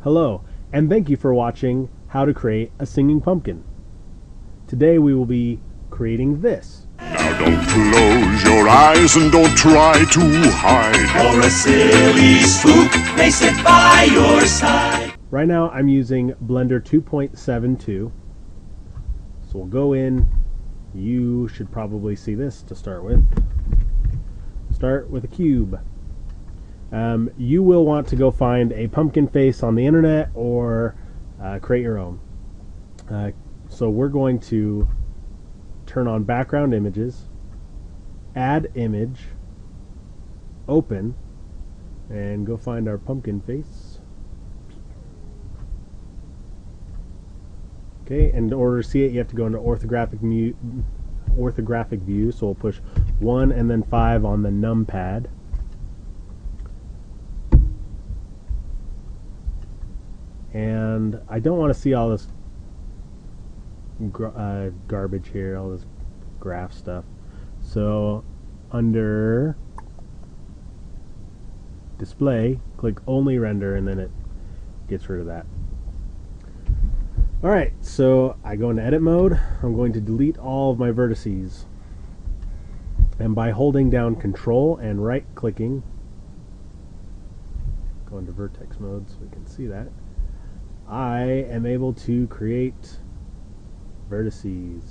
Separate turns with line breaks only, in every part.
Hello, and thank you for watching How to Create a Singing Pumpkin. Today we will be creating this.
Now don't close your eyes and don't try to hide,
or a silly spook may sit by your side.
Right now I'm using Blender 2.72. So we'll go in. You should probably see this to start with. Start with a cube. You will want to go find a pumpkin face on the internet or create your own. So we're going to turn on background images, add image, open, and go find our pumpkin face. Okay, and in order to see it, you have to go into orthographic view. So we'll push 1 and then 5 on the numpad. And I don't want to see all this garbage here, all this graph stuff. So under display, click only render, and then it gets rid of that. Alright, so I go into edit mode. I'm going to delete all of my vertices. And by holding down Control and right clicking, go into vertex mode so we can see that, I am able to create vertices.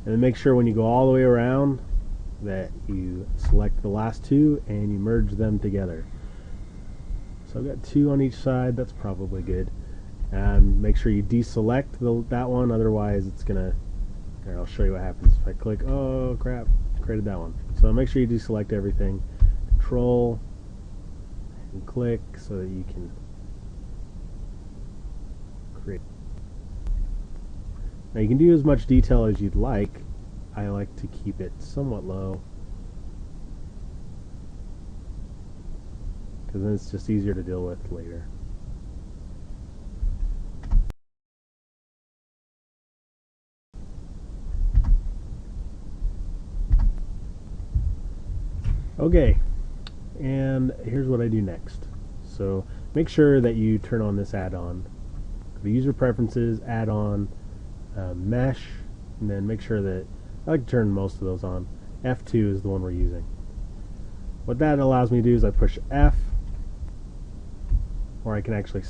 And then make sure when you go all the way around that you select the last two and you merge them together. So I've got 2 on each side. That's probably good. Make sure you deselect that one, otherwise it's gonna. Here, I'll show you what happens if I click. Oh crap! Created that one. So make sure you deselect everything. Control and click so that you can create. Now you can do as much detail as you'd like. I like to keep it somewhat low, because then it's just easier to deal with later. Okay, and here's what I do next. So make sure that you turn on this add-on, the user preferences, add-on, mesh, and then make sure that, I like to turn most of those on. F2 is the one we're using. What that allows me to do is I push F, or I can actually,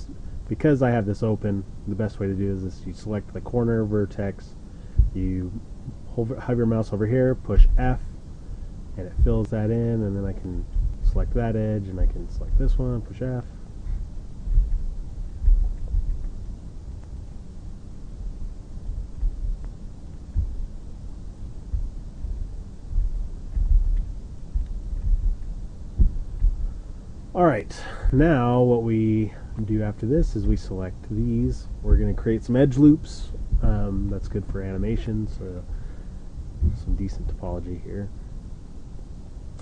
because I have this open, the best way to do is you select the corner vertex, you hover your mouse over here, push F, and it fills that in, and then I can select that edge, and I can select this one, push F. Alright, now what we do after this is we select these. We're going to create some edge loops. That's good for animation, so some decent topology here.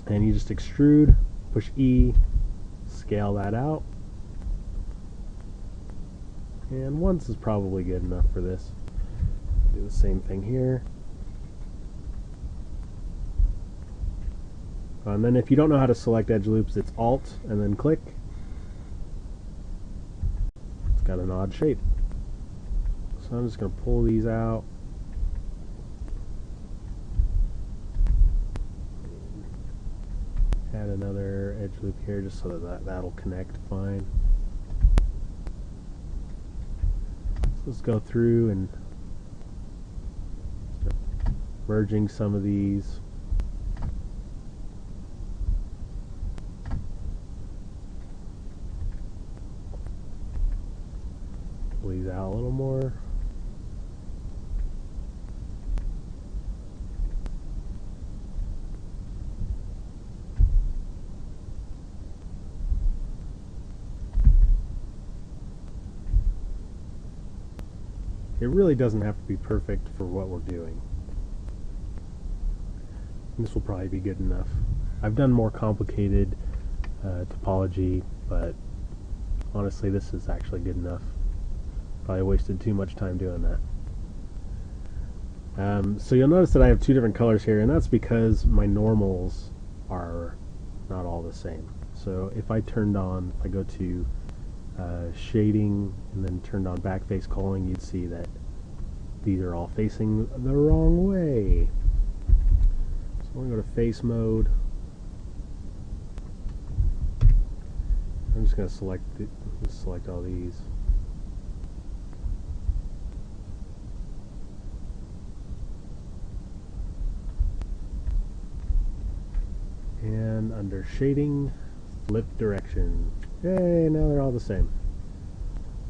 And you just extrude, push E, scale that out. And once is probably good enough for this. Do the same thing here. And then if you don't know how to select edge loops, it's Alt and then click. It's got an odd shape. So I'm just going to pull these out. Add another edge loop here just so that that'll connect fine. So let's go through and start merging some of these. Pull these out a little more. It really doesn't have to be perfect for what we're doing. This will probably be good enough. I've done more complicated topology, but honestly this is actually good enough. Probably wasted too much time doing that. So you'll notice that I have 2 different colors here, and that's because my normals are not all the same. So if I go to shading and then turned on back face culling, you'd see that these are all facing the wrong way. So I'm going to go to face mode. I'm just going to select all these. And under shading, flip direction. Yay, now they're all the same.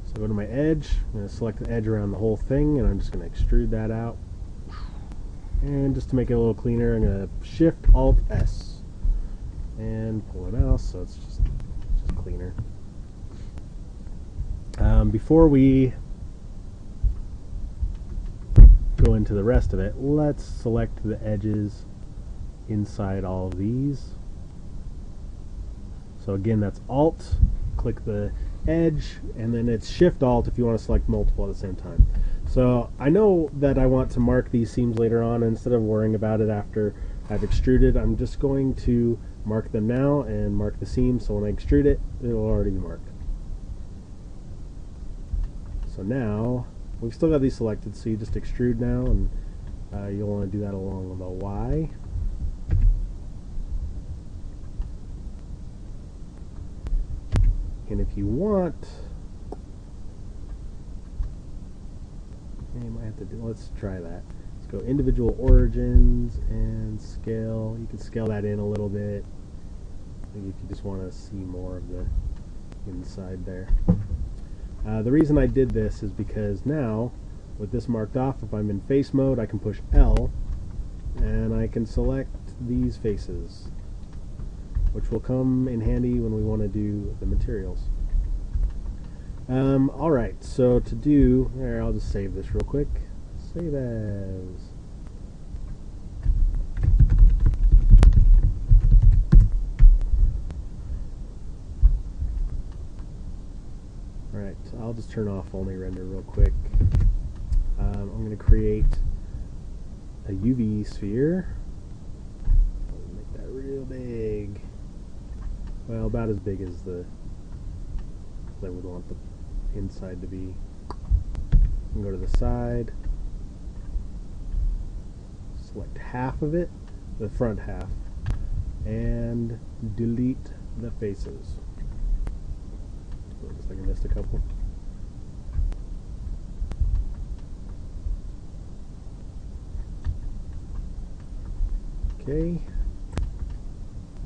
So go to my edge, I'm going to select the edge around the whole thing, and I'm just going to extrude that out. And just to make it a little cleaner, I'm going to Shift Alt S and pull it out so it's just cleaner. Before we go into the rest of it, let's select the edges inside all of these. So again, that's Alt, click the edge, and then it's Shift Alt if you want to select multiple at the same time. So I know that I want to mark these seams later on, and instead of worrying about it after I've extruded, I'm just going to mark them now and mark the seam, so when I extrude it, it'll already be marked. So now we've still got these selected, so you just extrude now, and you'll want to do that along the Y. And if you want, you might have to do, let's try that. Let's go individual origins and scale. You can scale that in a little bit. Maybe if you just want to see more of the inside there. The reason I did this is because now, with this marked off, if I'm in face mode, I can push L, and I can select these faces, which will come in handy when we want to do the materials. Alright, so to do, there, I'll just save this real quick. Save as. Alright, so I'll just turn off only render real quick. I'm going to create a UV sphere. I'll make that real big. Well, about as big as I would want the inside to be. And go to the side. Select half of it, the front half, and delete the faces. Looks like I missed a couple. Okay.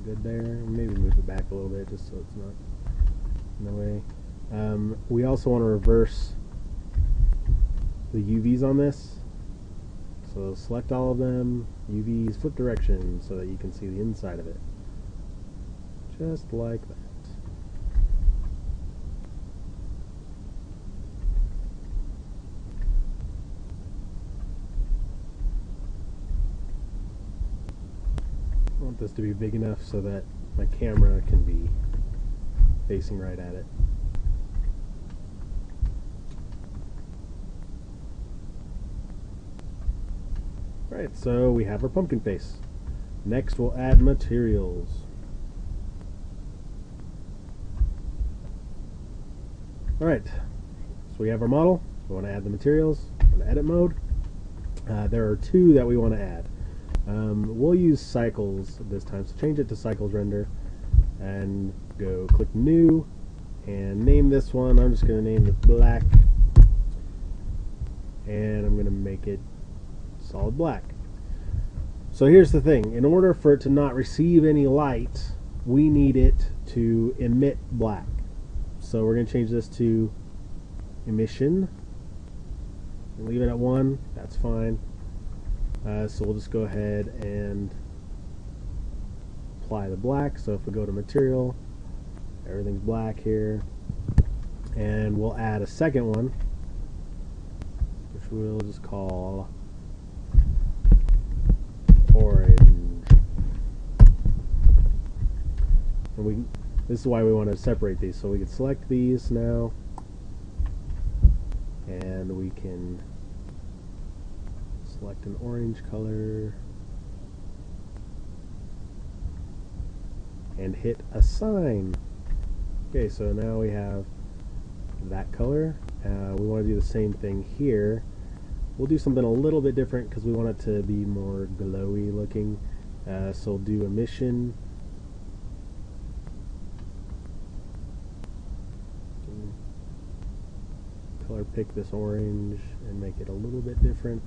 Good there. Maybe move it back a little bit just so it's not in the way. We also want to reverse the UVs on this. So select all of them, UVs, flip direction so that you can see the inside of it. Just like that. I want this to be big enough so that my camera can be facing right at it. Right, so we have our pumpkin face. Next we'll add materials. Alright, so we have our model. We want to add the materials in edit mode. There are two that we want to add. We'll use cycles this time, so change it to cycles render and go click new and name this one. I'm just going to name it black, and I'm going to make it solid black. So here's the thing, in order for it to not receive any light, we need it to emit black. So we're going to change this to emission. Leave it at 1, that's fine. So we'll just go ahead and apply the black. So if we go to material, everything's black here. And we'll add a second one, which we'll just call orange. And this is why we want to separate these. So we can select these now, and we can select an orange color, and hit assign. Okay, so now we have that color. We want to do the same thing here. We'll do something a little bit different because we want it to be more glowy looking. So we'll do emission. Color pick this orange and make it a little bit different.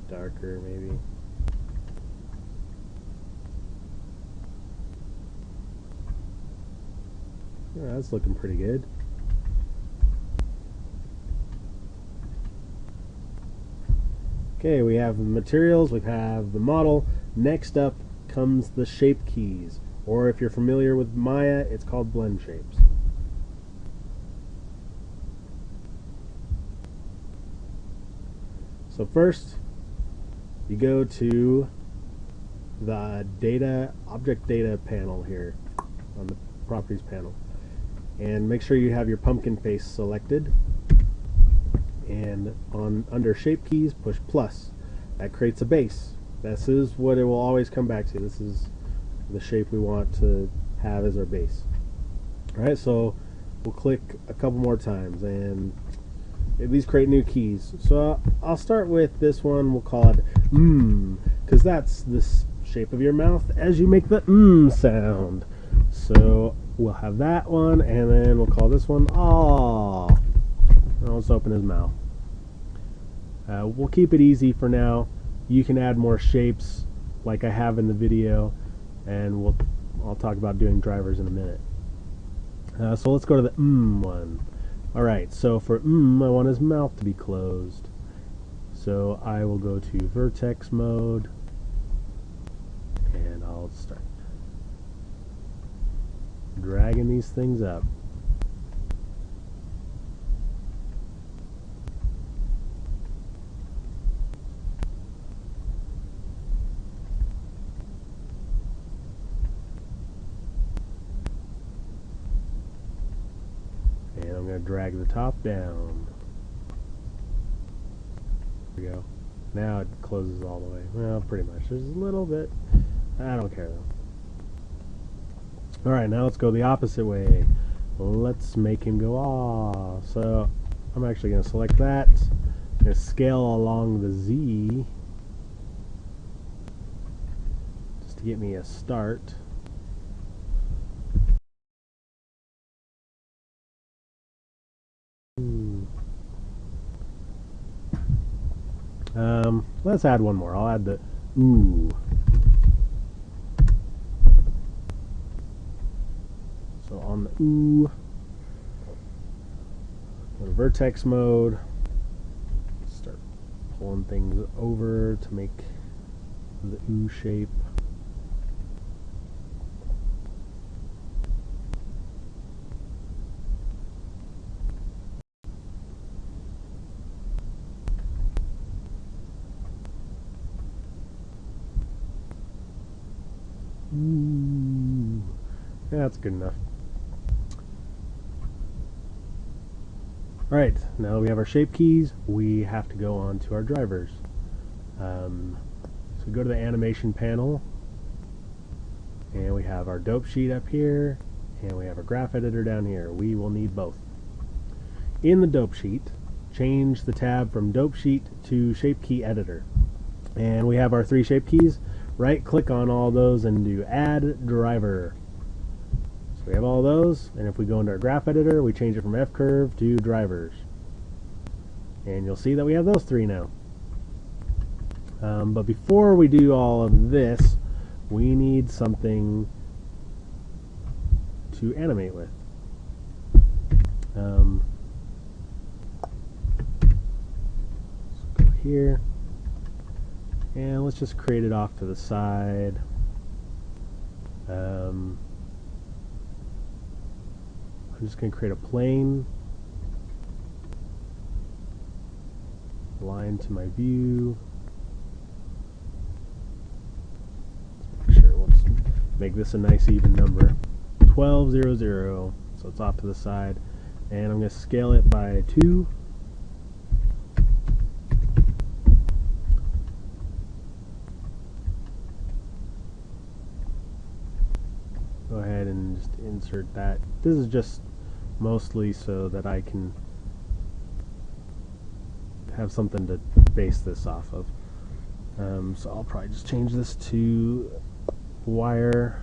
Darker maybe. Oh, that's looking pretty good. Okay, we have the materials, we have the model. Next up comes the shape keys, or if you're familiar with Maya, it's called blend shapes. So first, you go to the object data panel here on the properties panel, and make sure you have your pumpkin face selected, and under shape keys push plus. That creates a base. This is what it will always come back to. This is the shape we want to have as our base. Alright, so we'll click a couple more times and these create new keys. So I'll start with this one. We'll call it because that's the shape of your mouth as you make the sound. So we'll have that one, and then we'll call this one aw. Now let's open his mouth. We'll keep it easy for now. You can add more shapes like I have in the video, and I'll talk about doing drivers in a minute. So let's go to the one. Alright, so for I want his mouth to be closed. So I will go to vertex mode, and I'll start dragging these things up. And I'm going to drag the top down. There we go. Now it closes all the way. Well, pretty much. There's a little bit. I don't care though. Alright, now let's go the opposite way. Let's make him go ah. So I'm actually going to select that. I'm going to scale along the Z just to get me a start. Let's add one more. I'll add the ooh. So on the ooh, go to vertex mode, start pulling things over to make the ooh shape. Ooh. Yeah, that's good enough. Alright, now we have our shape keys, we have to go on to our drivers. So go to the animation panel, and we have our dope sheet up here, and we have our graph editor down here. We will need both. In the dope sheet, change the tab from dope sheet to shape key editor. And we have our 3 shape keys. Right click on all those and do add driver. So we have all those, and if we go into our graph editor, we change it from F curve to drivers. And you'll see that we have those 3 now. But before we do all of this, we need something to animate with. Let's go here. And let's just create it off to the side. I'm just going to create a plane. Line to my view. Let's make sure, let's make this a nice even number. 1200, so it's off to the side. And I'm going to scale it by 2. ahead and just insert that. This is just mostly so that I can have something to base this off of. So I'll probably just change this to wire.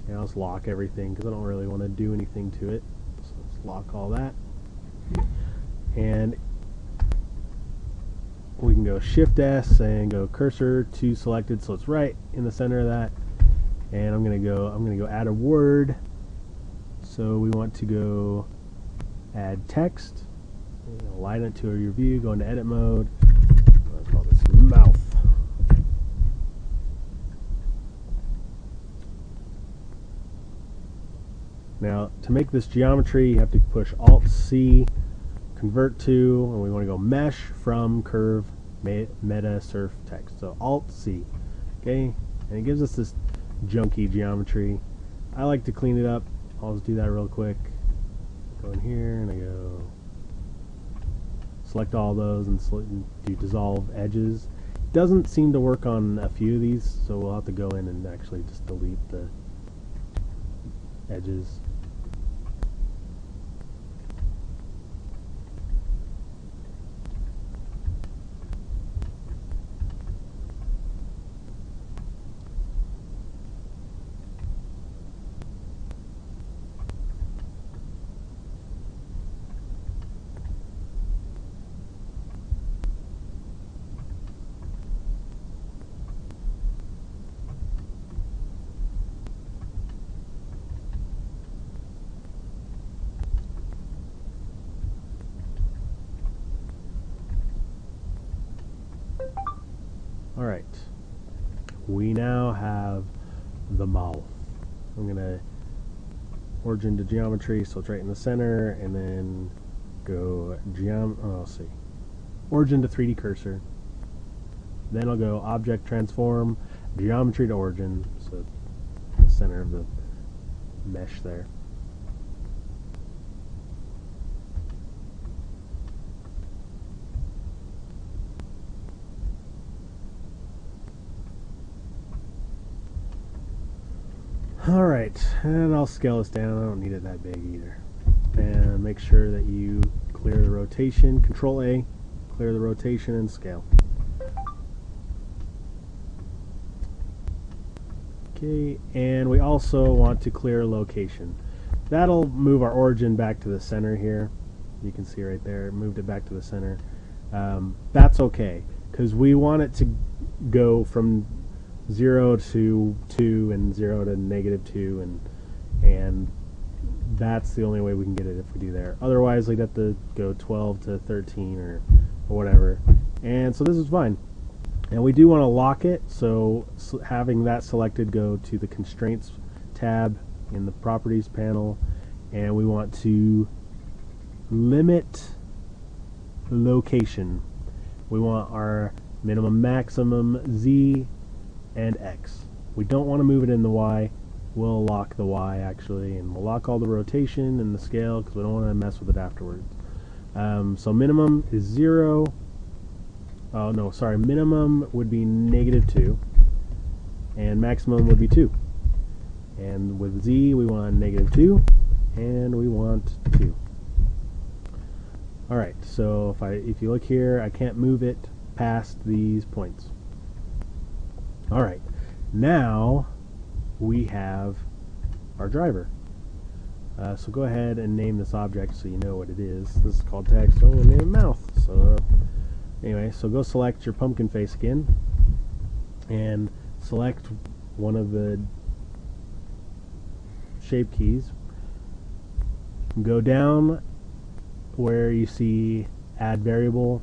Yeah, I'll just lock everything because I don't really want to do anything to it. So let's lock all that. And we can go Shift S and go cursor to selected, so it's right in the center of that. And I'm gonna go add a word. So we want to go add text. Align it to your view. Go into edit mode. I'll call this mouth. Now to make this geometry, you have to push Alt C. Convert to, and we want to go mesh from curve meta surf text. So Alt C, okay, and it gives us this junky geometry. I like to clean it up. I'll just do that real quick. Go in here and I go select all those and do dissolve edges. Doesn't seem to work on a few of these, so we'll have to go in and actually just delete the edges. Alright, we now have the mouth. I'm going to origin to geometry, so it's right in the center, and then go origin to 3D cursor. Then I'll go object transform, geometry to origin, so the center of the mesh there. Alright, and I'll scale this down. I don't need it that big either. And make sure that you clear the rotation. Control A, clear the rotation and scale. Okay, and we also want to clear location. That'll move our origin back to the center here. You can see right there, it moved it back to the center. That's okay, because we want it to go from 0 to 2 and 0 to -2, and that's the only way we can get it if we do there. Otherwise, we'd have to go 12 to 13 or whatever. And so this is fine. And we do want to lock it, so having that selected, go to the Constraints tab in the Properties panel, and we want to limit location. We want our minimum, maximum, Z, and X. We don't want to move it in the Y. We'll lock the Y actually, and we'll lock all the rotation and the scale because we don't want to mess with it afterwards. So minimum is 0. Oh no, sorry, minimum would be -2 and maximum would be 2. And with Z we want -2 and we want 2. Alright, so if you look here, I can't move it past these points. Alright, now we have our driver. So go ahead and name this object so you know what it is. This is called text, so I'm going to name it mouth. So anyway, so go select your pumpkin face again and select one of the shape keys. Go down where you see add variable.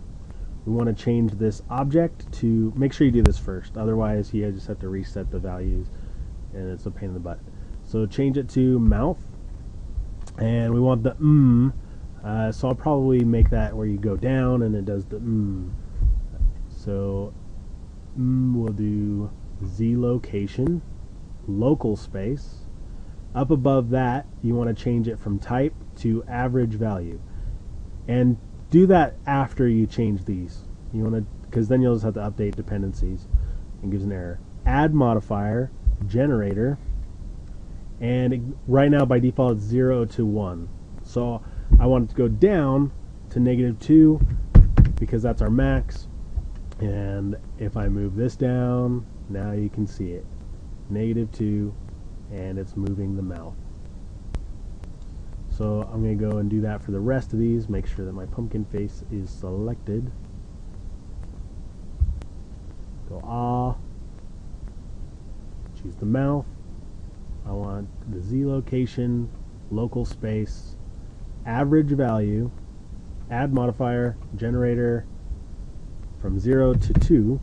We want to change this object to, make sure you do this first, otherwise you just have to reset the values and it's a pain in the butt. So change it to mouth, and we want the so I'll probably make that where you go down and it does the So we'll do Z location, local space. Up above that you want to change it from type to average value, and do that after you change these. You want to, because then you'll just have to update dependencies and gives an error. Add modifier, generator, and right now by default it's 0 to 1. So I want it to go down to -2 because that's our max. And if I move this down, now you can see it, -2, and it's moving the mouth. So I'm going to go and do that for the rest of these. Make sure that my pumpkin face is selected. Go ah. Choose the mouth. I want the Z location, local space, average value, add modifier, generator from 0 to 2,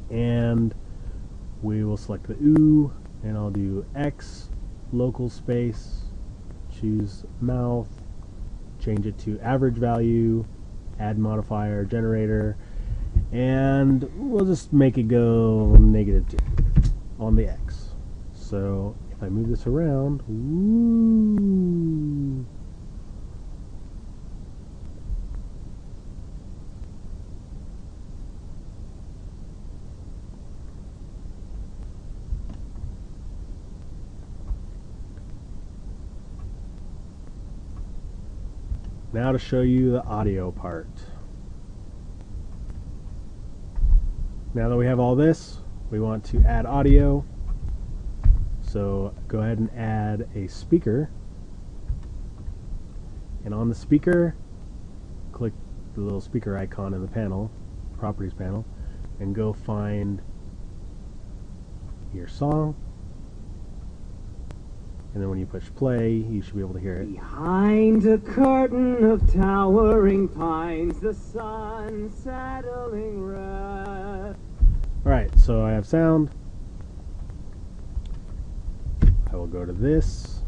and we will select the OO, and I'll do X, local space, choose mouth, change it to average value, add modifier, generator, and we'll just make it go -2 on the X. So if I move this around, woo, now to show you the audio part. Now that we have all this, we want to add audio. So go ahead and add a speaker. And on the speaker, click the little speaker icon in the panel, properties panel, and go find your song. And then when you push play, you should be able to hear it.
Behind a curtain of towering pines, the sun settling red.
Alright, so I have sound. I will go to this.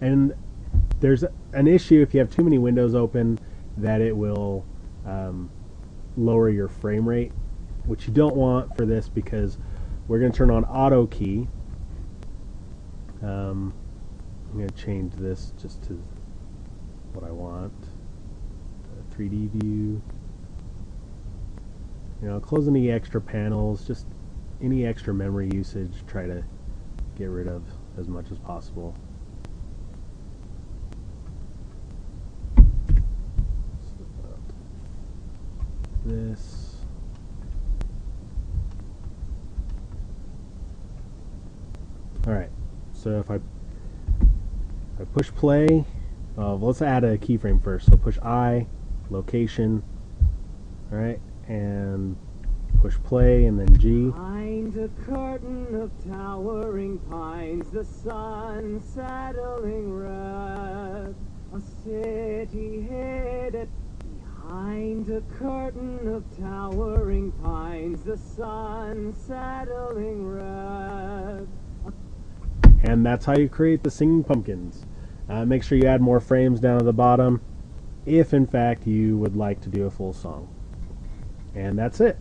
And there's an issue if you have too many windows open that it will lower your frame rate, which you don't want for this because we're going to turn on auto key. I'm going to change this just to what I want. 3D view. You know, close any extra panels, just any extra memory usage, try to get rid of as much as possible. This. Alright, so if I push play, let's add a keyframe first. So push I, location, alright, and push play, and then G.
Behind a curtain of towering pines, the sun settling red. A city hidden behind a curtain of towering pines, the sun settling red.
And that's how you create the singing pumpkins. Make sure you add more frames down at the bottom if in fact you would like to do a full song. And that's it.